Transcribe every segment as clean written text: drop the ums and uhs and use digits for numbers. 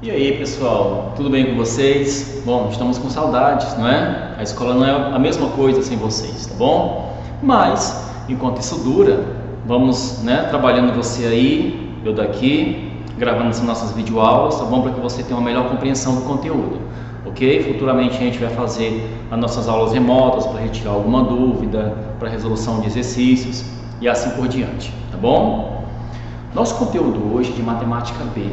E aí, pessoal, tudo bem com vocês? Bom, estamos com saudades, não é? A escola não é a mesma coisa sem vocês, tá bom? Mas, enquanto isso dura, vamos, trabalhando você aí, eu daqui, gravando as nossas videoaulas, tá bom? Para que você tenha uma melhor compreensão do conteúdo, ok? Futuramente a gente vai fazer as nossas aulas remotas para retirar alguma dúvida, para resolução de exercícios e assim por diante, tá bom? Nosso conteúdo hoje é de matemática B,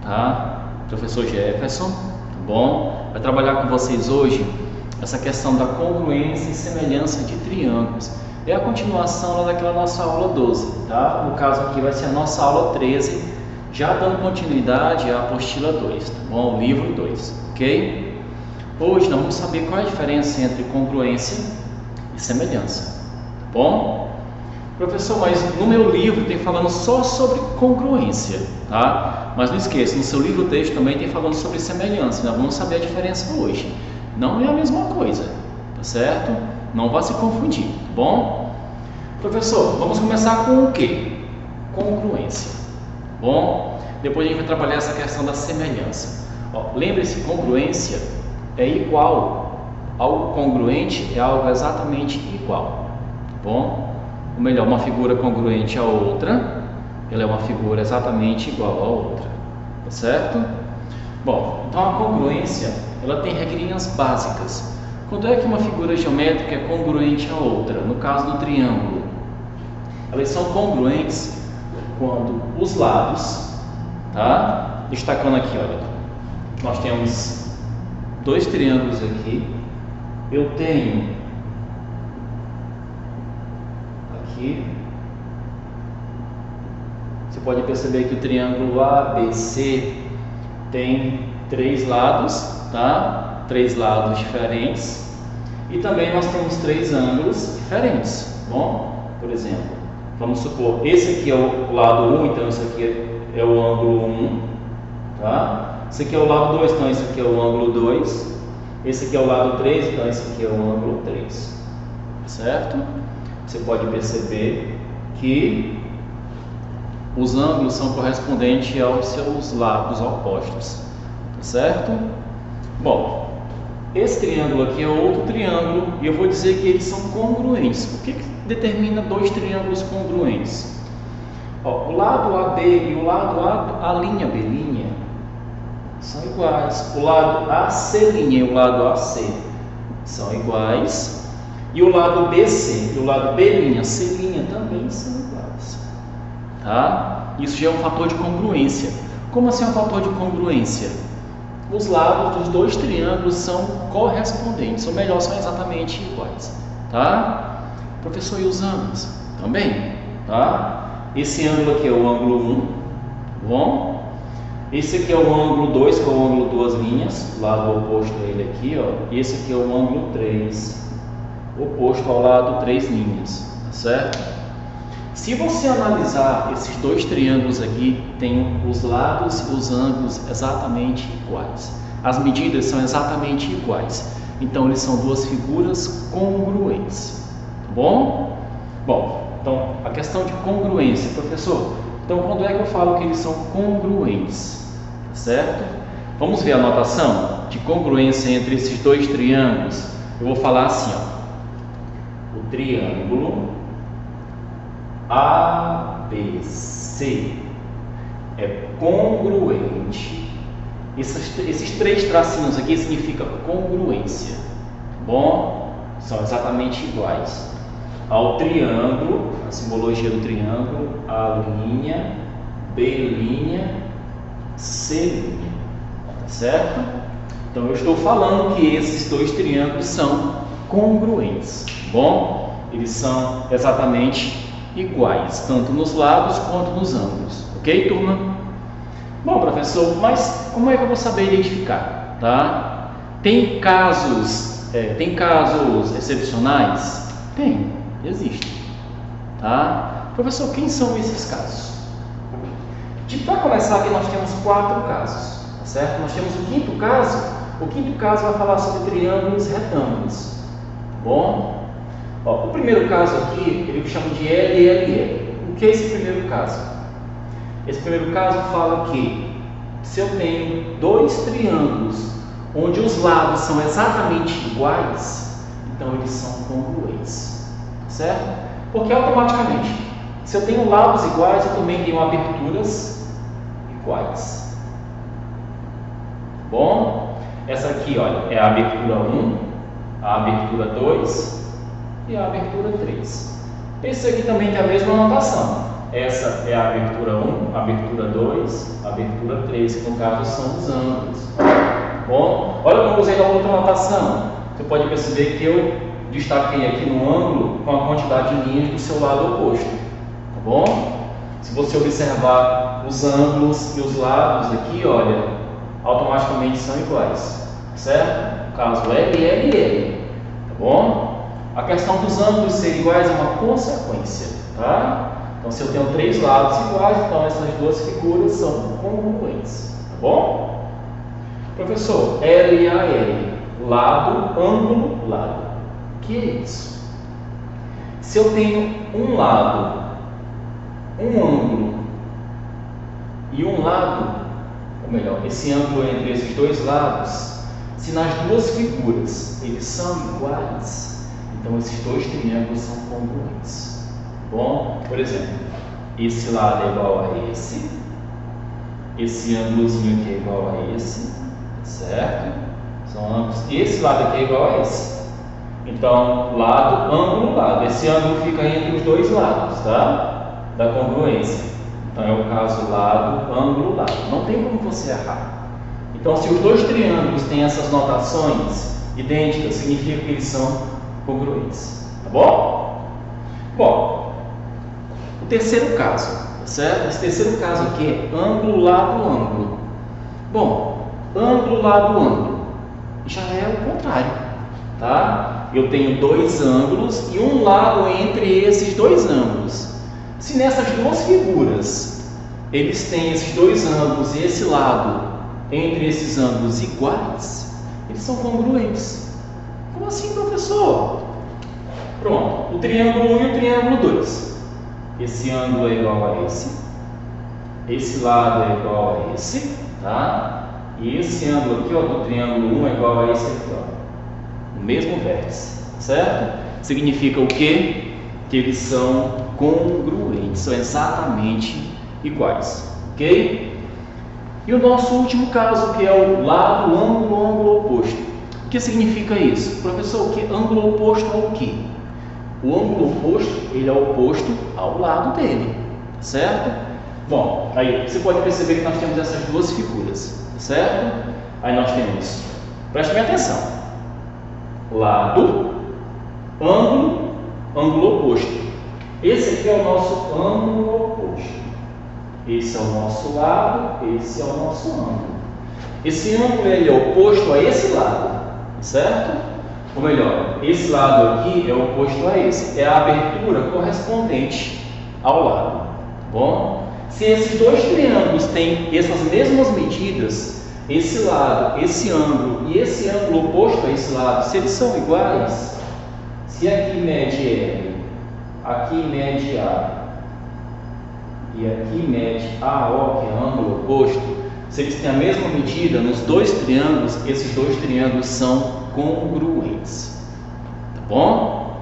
tá? Professor Jefferson, tá bom? Vai trabalhar com vocês hoje essa questão da congruência e semelhança de triângulos. É a continuação lá daquela nossa aula 12, tá? No caso aqui vai ser a nossa aula 13, já dando continuidade à apostila 2, tá bom? O livro 2, ok? Hoje nós vamos saber qual é a diferença entre congruência e semelhança, tá bom? Professor, mas no meu livro tem falando só sobre congruência, tá? Mas não esqueça, no seu livro texto também tem falando sobre semelhança, nós vamos saber a diferença hoje. Não é a mesma coisa, tá certo? Não vá se confundir, tá bom? Professor, vamos começar com o quê? Congruência, tá bom? Depois a gente vai trabalhar essa questão da semelhança. Lembre-se, congruência é igual, algo congruente é algo exatamente igual, tá bom? Ou melhor, uma figura congruente à outra, ela é uma figura exatamente igual à outra, tá certo? Bom, então a congruência, ela tem regrinhas básicas. Quando é que uma figura geométrica é congruente à outra? No caso do triângulo, elas são congruentes quando os lados, tá? Destacando aqui, olha, nós temos dois triângulos aqui, eu tenho aqui, você pode perceber que o triângulo ABC tem três lados, tá? Três lados diferentes, e também nós temos três ângulos diferentes, bom? Por exemplo, vamos supor, esse aqui é o lado 1, então esse aqui é o ângulo 1, tá? Esse aqui é o lado 2, então esse aqui é o ângulo 2, esse aqui é o lado 3, então esse aqui é o ângulo 3, certo? Você pode perceber que os ângulos são correspondentes aos seus lados opostos, tá certo? Bom, esse triângulo aqui é outro triângulo e eu vou dizer que eles são congruentes. O que determina dois triângulos congruentes? O lado AB e o lado A', B' são iguais. O lado AC' e o lado AC são iguais. E o lado BC e o lado B', C' também são iguais, tá? Isso já é um fator de congruência. Como assim é um fator de congruência? Os lados dos dois triângulos são correspondentes, ou melhor, são exatamente iguais, tá? Professor, e os ângulos? Também, tá? Esse ângulo aqui é o ângulo 1, bom? Esse aqui é o ângulo 2, que é o ângulo duas linhas, lado oposto a ele aqui, ó. E esse aqui é o ângulo 3, oposto ao lado 3 linhas, tá certo? Se você analisar esses dois triângulos aqui, tem os lados e os ângulos exatamente iguais. As medidas são exatamente iguais. Então, eles são duas figuras congruentes, tá bom? Bom, então, a questão de congruência, professor. Então, quando é que eu falo que eles são congruentes, tá certo? Vamos ver a notação de congruência entre esses dois triângulos. Eu vou falar assim, ó. O triângulo ABC é congruente. Esses três tracinhos aqui significam congruência, bom? São exatamente iguais ao triângulo, a simbologia do triângulo, A', B', C', tá certo? Então eu estou falando que esses dois triângulos são congruentes, bom? Eles são exatamente iguais, tanto nos lados quanto nos ângulos, ok, turma? Bom, professor, mas como é que eu vou saber identificar, tá? Tem casos excepcionais? Tem, existem, tá? Professor, quem são esses casos? Para começar aqui nós temos 4 casos, tá certo? Nós temos o quinto caso. O quinto caso vai falar sobre triângulos retângulos, bom? O primeiro caso aqui, ele chama de LLL. O que é esse primeiro caso? Esse primeiro caso fala que se eu tenho dois triângulos onde os lados são exatamente iguais, então eles são congruentes, certo? Porque automaticamente, se eu tenho lados iguais, eu também tenho aberturas iguais. Bom, essa aqui, olha, é a abertura 1, a abertura 2 e a abertura 3. Esse aqui também tem a mesma notação. Essa é a abertura 1, a abertura 2, a abertura 3, que no caso são os ângulos. Bom, olha como usei a outra notação. Você pode perceber que eu destaquei aqui no ângulo com a quantidade de linhas do seu lado oposto. Tá bom? Se você observar os ângulos e os lados aqui, olha, automaticamente são iguais. Certo? No caso L, L, L. Tá bom? A questão dos ângulos serem iguais é uma consequência. Tá? Então, se eu tenho três lados iguais, então essas duas figuras são congruentes. Tá bom? Professor, L e AL, lado, ângulo, lado. O que é isso? Se eu tenho um lado, um ângulo e um lado, ou melhor, esse ângulo entre esses dois lados, se nas duas figuras eles são iguais, então esses dois triângulos são congruentes. Bom, por exemplo, esse lado é igual a esse ângulozinho aqui é igual a esse, certo? São ângulos. Esse lado aqui é igual a esse. Então, lado, ângulo, lado. Esse ângulo fica entre os dois lados, tá? Da congruência. Então, é o caso lado, ângulo, lado. Não tem como você errar. Então, se os dois triângulos têm essas notações idênticas, significa que eles são congruentes. Tá bom? Bom, o terceiro caso, tá certo? Esse terceiro caso aqui é ângulo, lado, ângulo. Bom, ângulo, lado, ângulo. Já é o contrário, tá? Eu tenho dois ângulos e um lado entre esses dois ângulos. Se nessas duas figuras eles têm esses dois ângulos e esse lado entre esses ângulos iguais, eles são congruentes. Como assim, professor? Pronto, o triângulo 1 e o triângulo 2. Esse ângulo é igual a esse lado é igual a esse, tá? E esse ângulo aqui, ó, do triângulo 1 é igual a esse aqui, ó, o mesmo vértice, certo? Significa o quê? Que eles são congruentes, são exatamente iguais, ok? E o nosso último caso, que é o lado, ângulo, ângulo oposto. O que significa isso? Professor, o que ângulo oposto ao quê? O ângulo oposto, ele é oposto ao lado dele, certo? Bom, aí você pode perceber que nós temos essas duas figuras, certo? Aí nós temos, preste bem atenção, lado, ângulo, ângulo oposto. Esse aqui é o nosso ângulo oposto. Esse é o nosso lado, esse é o nosso ângulo. Esse ângulo ele é oposto a esse lado, certo? Ou melhor, esse lado aqui é oposto a esse. É a abertura correspondente ao lado. Tá bom? Se esses dois triângulos têm essas mesmas medidas, esse lado, esse ângulo e esse ângulo oposto a esse lado, se eles são iguais, se aqui mede L, aqui mede A e aqui mede AO, que é ângulo oposto, se eles têm a mesma medida nos dois triângulos, esses dois triângulos são congruentes. Tá bom?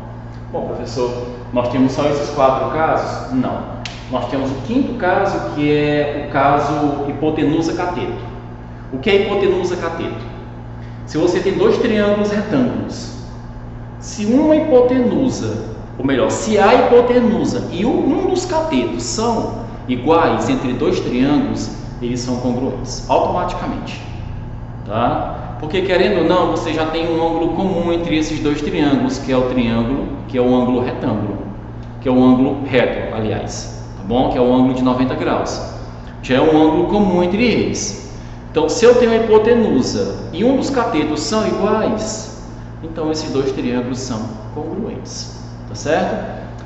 Bom, professor, nós temos só esses quatro casos? Não. Nós temos o quinto caso, que é o caso hipotenusa-cateto. O que é hipotenusa-cateto? Se você tem dois triângulos retângulos, se uma hipotenusa, ou melhor, se a hipotenusa e um dos catetos são iguais entre dois triângulos, eles são congruentes, automaticamente. Tá? Porque, querendo ou não, você já tem um ângulo comum entre esses dois triângulos, que é o triângulo, que é o ângulo retângulo, que é o ângulo reto, aliás. Bom, que é o ângulo de 90 graus. Já é um ângulo comum entre eles. Então, se eu tenho a hipotenusa e um dos catetos são iguais, então esses dois triângulos são congruentes. Tá certo?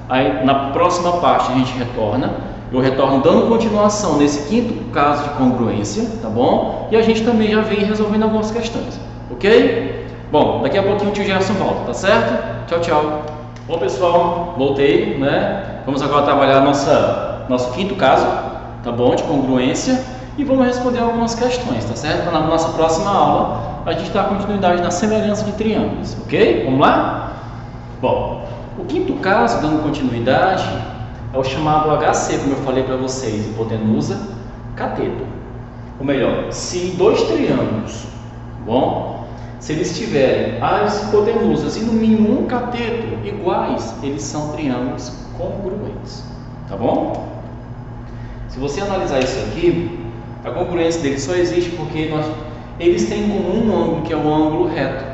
Aí, na próxima parte, a gente retorna. Eu retorno dando continuação nesse quinto caso de congruência, tá bom? E a gente também já vem resolvendo algumas questões, ok? Bom, daqui a pouquinho o tio Gerson volta, tá certo? Tchau, tchau. Bom, pessoal, voltei, né? Vamos agora trabalhar nosso quinto caso, tá bom? De congruência. E e vamos responder algumas questões, tá certo? Na nossa próxima aula a gente dá continuidade na semelhança de triângulos, ok? Vamos lá? Bom, o quinto caso, dando continuidade, é o chamado HC, como eu falei para vocês, hipotenusa, cateto. Ou melhor, se dois triângulos, bom, se eles tiverem as hipotenusas e no mínimo um cateto iguais, eles são triângulos congruentes, tá bom? Se você analisar isso aqui, a congruência deles só existe porque eles têm em comum um ângulo que é o ângulo reto,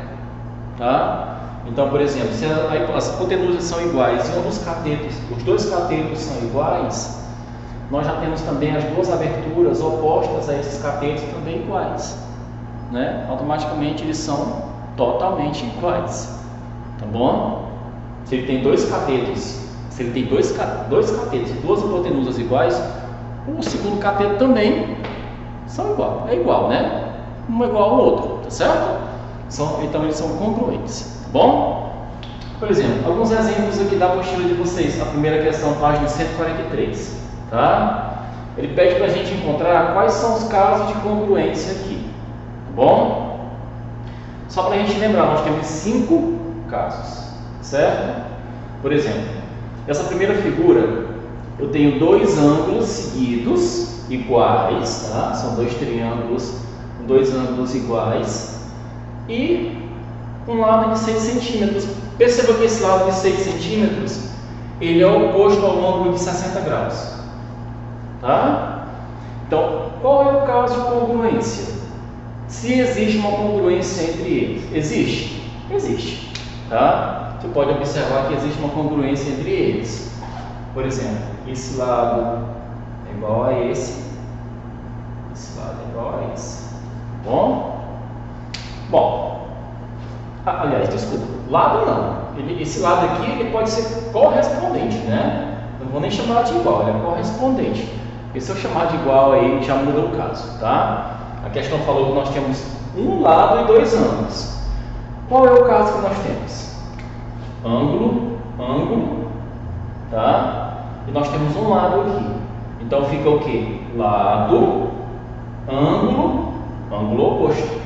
tá? Então, por exemplo, se as hipotenusas são iguais e ambos catetos, os dois catetos são iguais, nós já temos também as duas aberturas opostas a esses catetos também iguais, né? Automaticamente eles são totalmente iguais, tá bom? Se ele tem dois catetos, se ele tem dois catetos e duas hipotenusas iguais, o segundo cateto também é igual, né? Um é igual ao outro, tá certo? Então eles são congruentes, tá bom? Por exemplo, alguns exemplos aqui da apostila de vocês. A primeira questão, página 143, tá? Ele pede para a gente encontrar quais são os casos de congruência aqui, tá bom? Só para a gente lembrar, nós temos 5 casos, certo? Por exemplo, essa primeira figura, eu tenho dois ângulos seguidos, iguais, tá? São dois triângulos com dois ângulos iguais e um lado de 6 centímetros. Perceba que esse lado de 6 centímetros, ele é oposto ao ângulo de 60 graus, tá? Então, qual é o caso de congruência? Se existe uma congruência entre eles. Existe? Existe, tá? Você pode observar que existe uma congruência entre eles. Por exemplo, esse lado é igual a esse lado é igual a esse. Bom, aliás, desculpa, lado não. Esse lado aqui ele pode ser correspondente, né? Não vou nem chamar de igual, ele é correspondente. Porque se eu chamar de igual aí já muda o caso, tá? A questão falou que nós temos um lado e dois ângulos. Qual é o caso que nós temos? Ângulo, tá? E nós temos um lado aqui. Então fica o que? Lado, ângulo oposto.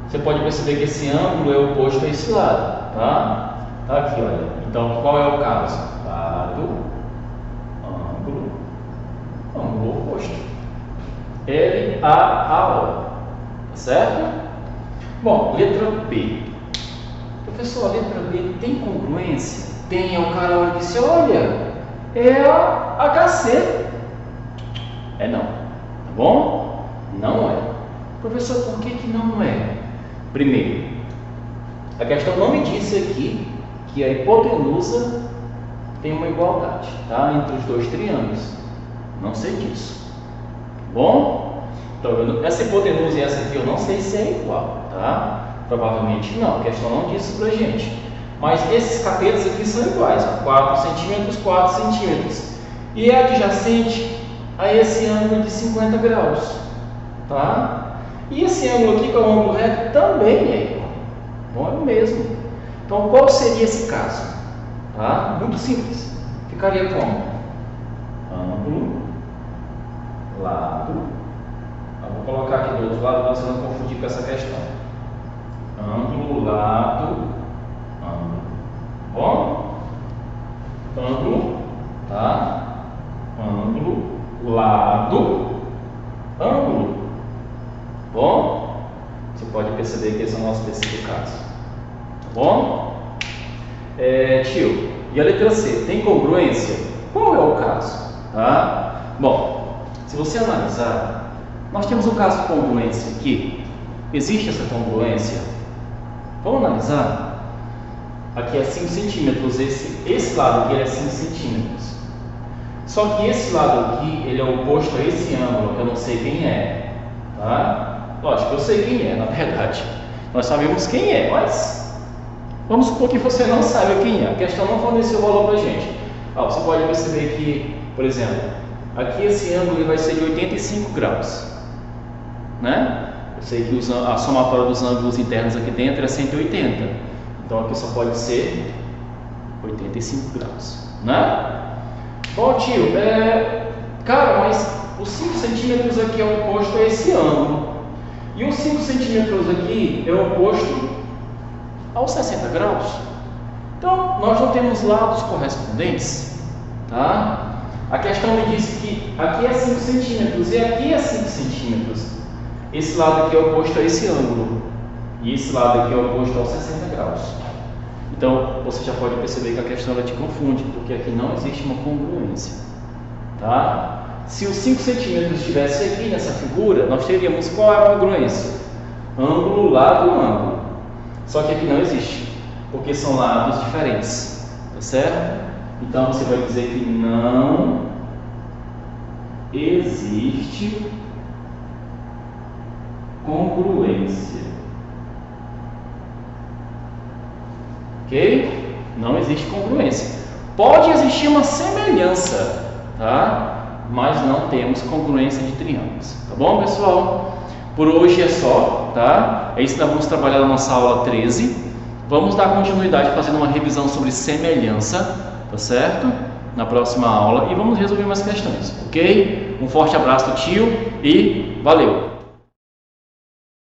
Você pode perceber que esse ângulo é oposto a esse lado, tá? Tá aqui, olha. Então qual é o caso? Lado, ângulo oposto. LAAO, tá certo? Bom, letra B. Professor, a letra B tem congruência? Tem. O cara disse, olha, é a HC. Não, tá bom? Não é. Professor, por que não é? Primeiro, a questão não me disse aqui que a hipotenusa tem uma igualdade, tá? Entre os dois triângulos. Não sei disso. Bom? Então, essa hipotenusa e essa aqui eu não sei se é igual, tá? Provavelmente não, a questão não disse pra gente. Mas esses catetos aqui são iguais, 4 centímetros, 4 centímetros. E é adjacente a esse ângulo de 50 graus, tá? E esse ângulo aqui, que é o ângulo reto, também é igual. Bom, é o mesmo. Então, qual seria esse caso? Tá? Muito simples. Ficaria como? Ângulo, lado. Vou colocar aqui do outro lado para você não confundir com essa questão. Ângulo, lado, ângulo. Bom? Ângulo, tá? Ângulo, lado, ângulo. Bom? Você pode perceber que esse é o nosso terceiro caso. Tá bom? Tio, e a letra C, tem congruência? Qual é o caso? Tá? Bom, se você analisar, nós temos um caso de congruência aqui. Existe essa congruência? Vamos analisar? Aqui é 5 centímetros, esse lado aqui é 5 centímetros. Só que esse lado aqui, ele é oposto a esse ângulo, que eu não sei quem é, tá? Lógico, eu sei quem é, na verdade. Nós sabemos quem é, mas vamos supor que você não saiba quem é. A questão não forneceu o valor para a gente. Você pode perceber que, por exemplo, aqui esse ângulo ele vai ser de 85 graus, né? Eu sei que a somatória dos ângulos internos aqui dentro é 180. Então aqui só pode ser 85 graus, né? Bom, tio, cara, mas os 5 centímetros aqui é oposto a esse ângulo. E os 5 centímetros aqui é oposto aos 60 graus. Então, nós não temos lados correspondentes, tá? A questão me diz que aqui é 5 centímetros e aqui é 5 centímetros. Esse lado aqui é oposto a esse ângulo. E esse lado aqui é oposto aos 60 graus. Então, você já pode perceber que a questão ela te confunde, porque aqui não existe uma congruência, tá? Se os 5 centímetros estivesse aqui nessa figura, nós teríamos qual é a congruência? Ângulo, lado, ângulo. Só que aqui não existe, porque são lados diferentes, tá certo? Então você vai dizer que não existe congruência. Ok? Não existe congruência. Pode existir uma semelhança, tá? Mas não temos congruência de triângulos, tá bom, pessoal? Por hoje é só, tá? É isso que nós vamos trabalhar na nossa aula 13. Vamos dar continuidade fazendo uma revisão sobre semelhança, tá certo? Na próxima aula, e vamos resolver mais questões, ok? Um forte abraço do tio e valeu!